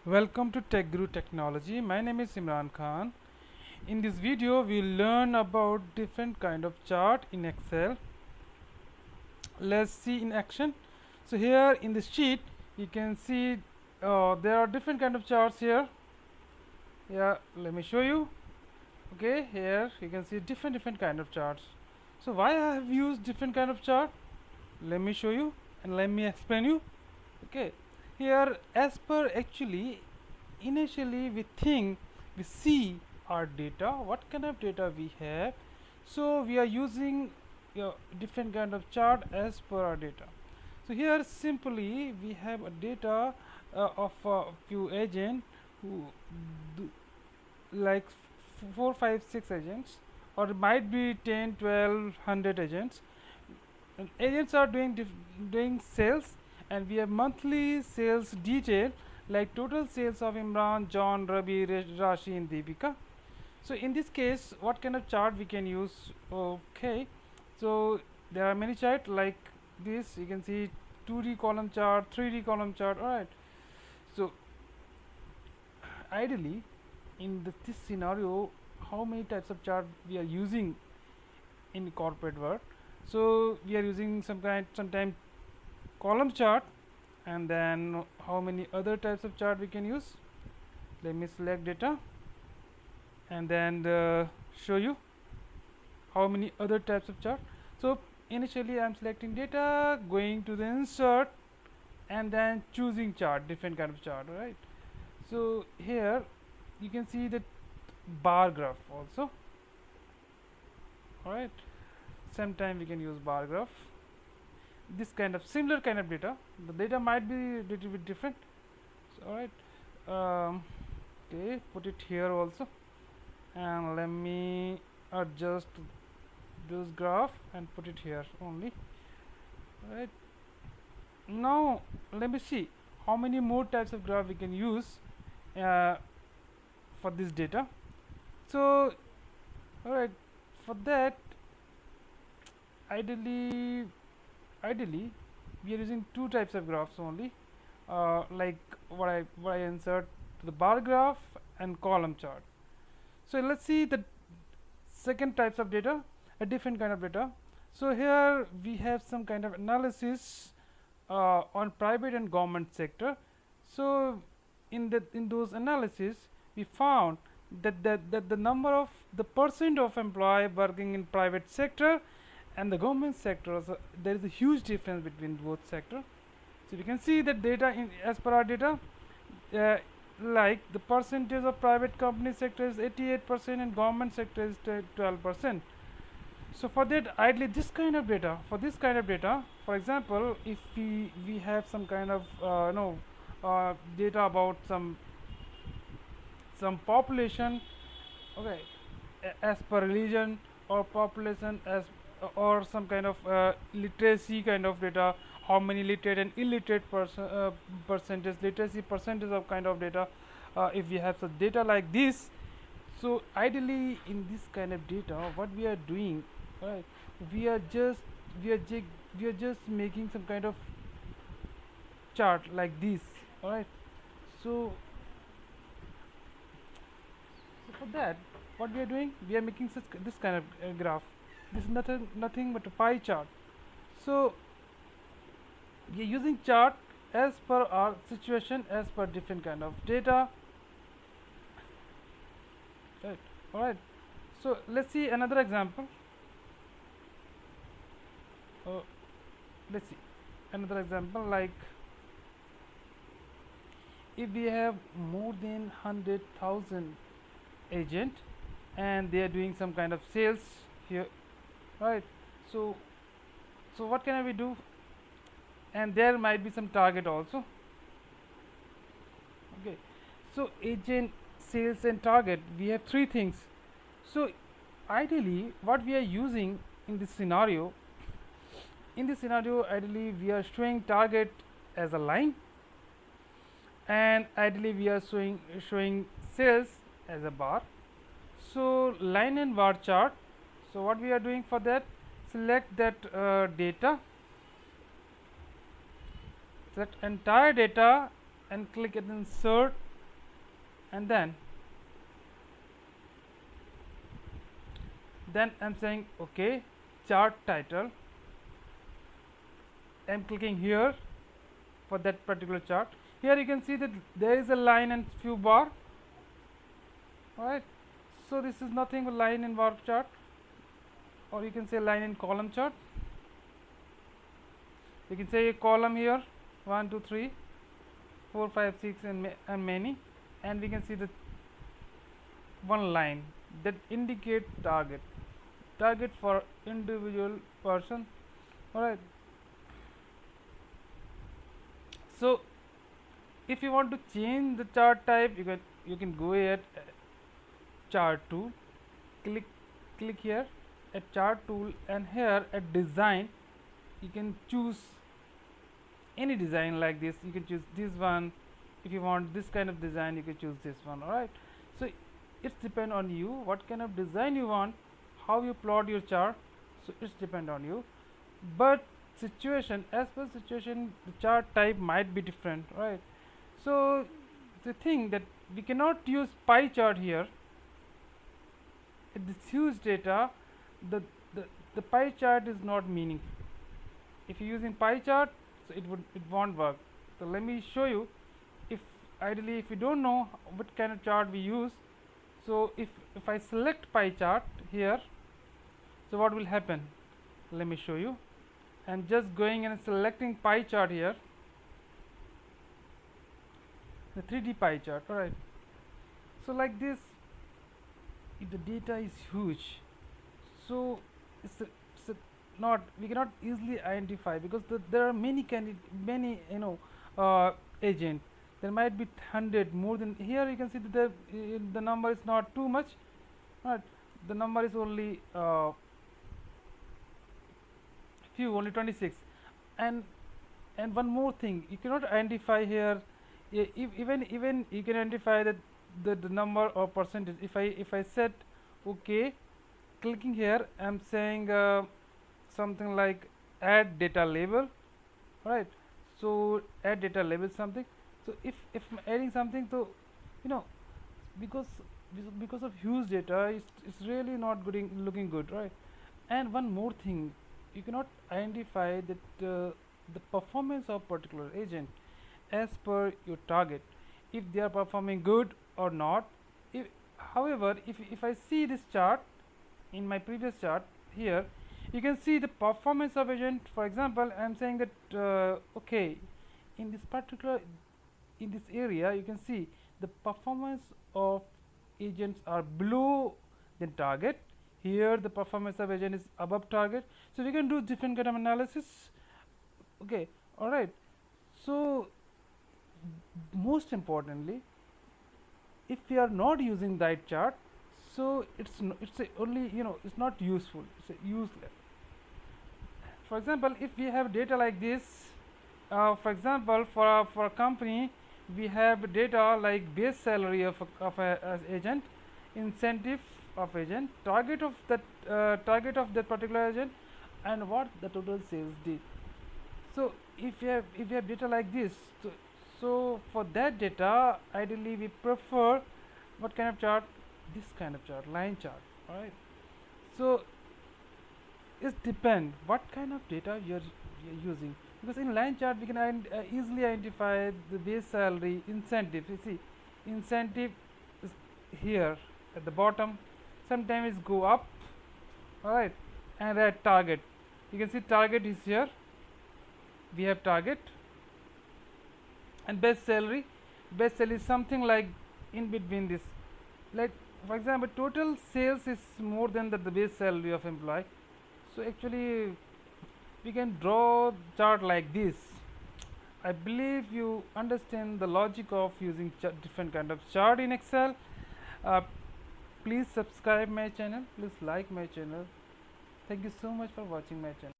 Welcome to Tech Guru Technology. My name is Imran Khan. In this video, we'll learn about different kind of chart in Excel. Let's see in action. So here in the sheet, you can see there are different kind of charts here. Yeah, let me show you. Okay, here you can see different kind of charts. So why I have used different kind of chart? Let me show you and let me explain you. Okay, here as per actually initially we see our data, what kind of data we have, so we are using different kind of chart as per our data. So here simply we have a data of a few agents who do like 4 5 6 agents, or it might be 10 12 100 agents, and agents are doing sales, and we have monthly sales detail like total sales of Imran, John, Rabi, Rashi and Deepika. So in this case, what kind of chart we can use? Okay, so there are many chart like this. You can see 2D column chart, 3D column chart. Alright, so ideally in this scenario, how many types of chart we are using in corporate world? So we are using sometime column chart, and then how many other types of chart we can use. Let me select data and then show you how many other types of chart. So initially I'm selecting data, going to the insert, and then choosing chart, different kind of chart. Right, so here you can see the bar graph also. Alright, sometime we can use bar graph. This kind of similar kind of data, the data might be a little bit different. So, alright, okay, put it here also, and let me adjust this graph and put it here only. Right, now let me see how many more types of graph we can use uh, for this data. So alright, for that ideally we are using two types of graphs only, like what I insert to the bar graph and column chart. So let's see the second types of data, a different kind of data. So here we have some kind of analysis on private and government sector. So in those analysis we found that the number of the percent of employee working in private sector and the government sector, so there is a huge difference between both sector. So we can see that data in as per our data, uh, like the percentage of private company sector is 88% and government sector is 12%. So for that, ideally this kind of data, for example, if we have some kind of data about some population, okay, as per religion, or population as or some kind of literacy kind of data, how many literate and illiterate percentage, literacy percentage of kind of data. If we have such data like this, so ideally in this kind of data what we are doing, right, we are just we are just making some kind of chart like this. All right, so for that, what we are doing, we are making such this kind of graph. This is nothing but a pie chart. So we are using chart as per our situation, as per different kind of data. Right. All right. So let's see another example. Uh, let's see another example, like if we have more than 100,000 agent and they are doing some kind of sales here, right? So what can we do? And there might be some target also. Okay, so agent, sales and target, we have three things. So ideally what we are using in this scenario, ideally we are showing target as a line, and ideally we are showing sales as a bar. So line and bar chart. So what we are doing for that, select that data, select entire data and click at insert and then I'm saying okay, chart title. I'm clicking here for that particular chart. Here you can see that there is a line and few bar. Alright, so this is nothing but line and bar chart, or you can say line and column chart. You can say a column here 1 2 3 4 5 6 and many, and we can see the one line that indicate target for individual person. Alright, so if you want to change the chart type, you can go at chart tool, click here at chart tool, and here at design you can choose any design like this. You can choose this one. If you want this kind of design, you can choose this one. Alright, so it's depend on you what kind of design you want, how you plot your chart. So it's depend on you, but situation, as per situation, the chart type might be different, right? So the thing that we cannot use pie chart here. At this huge data, the pie chart is not meaningful. If you're using pie chart, so it won't work. So let me show you. If ideally, if you don't know what kind of chart we use, so if I select pie chart here, so what will happen? Let me show you. I'm just going and selecting pie chart here, the 3D pie chart. Alright, so like this, if the data is huge, so it's a not, we cannot easily identify, because there are many agent. There might be 100 more than here. You can see that the number is not too much, right? The number is only few, only 26. And one more thing, you cannot identify here. Even you can identify that the number or percentage. If I set okay, clicking here, I'm saying something like add data label. Right, so add data label something. So if I'm adding something, so because of huge data, it's really not looking good, right? And one more thing, you cannot identify that the performance of particular agent as per your target, if they are performing good or not. However, if I see this chart in my previous chart here, you can see the performance of agent. For example, I'm saying that okay, in this area, you can see the performance of agents are below the target. Here the performance of agent is above target. So we can do different kind of analysis. Okay, all right. So most importantly, if we are not using that chart, so it's only it's not useful, it's useless. For example, if we have data like this, for example, for a company, we have data like base salary of a agent, incentive of agent, target of that particular agent, and what the total sales did. So if you have data like this, so for that data, ideally we prefer what kind of chart? This kind of chart, line chart. All right. So it depends what kind of data you're using, because in line chart we can easily identify the base salary, incentive. You see, incentive is here at the bottom. Sometimes it go up. All right, and at target, you can see target is here. We have target and best salary. Best salary is something like in between this. Like for example, total sales is more than the base salary of employee. So actually we can draw chart like this. I believe you understand the logic of using different kind of chart in Excel. Please subscribe my channel, please like my channel. Thank you so much for watching my channel.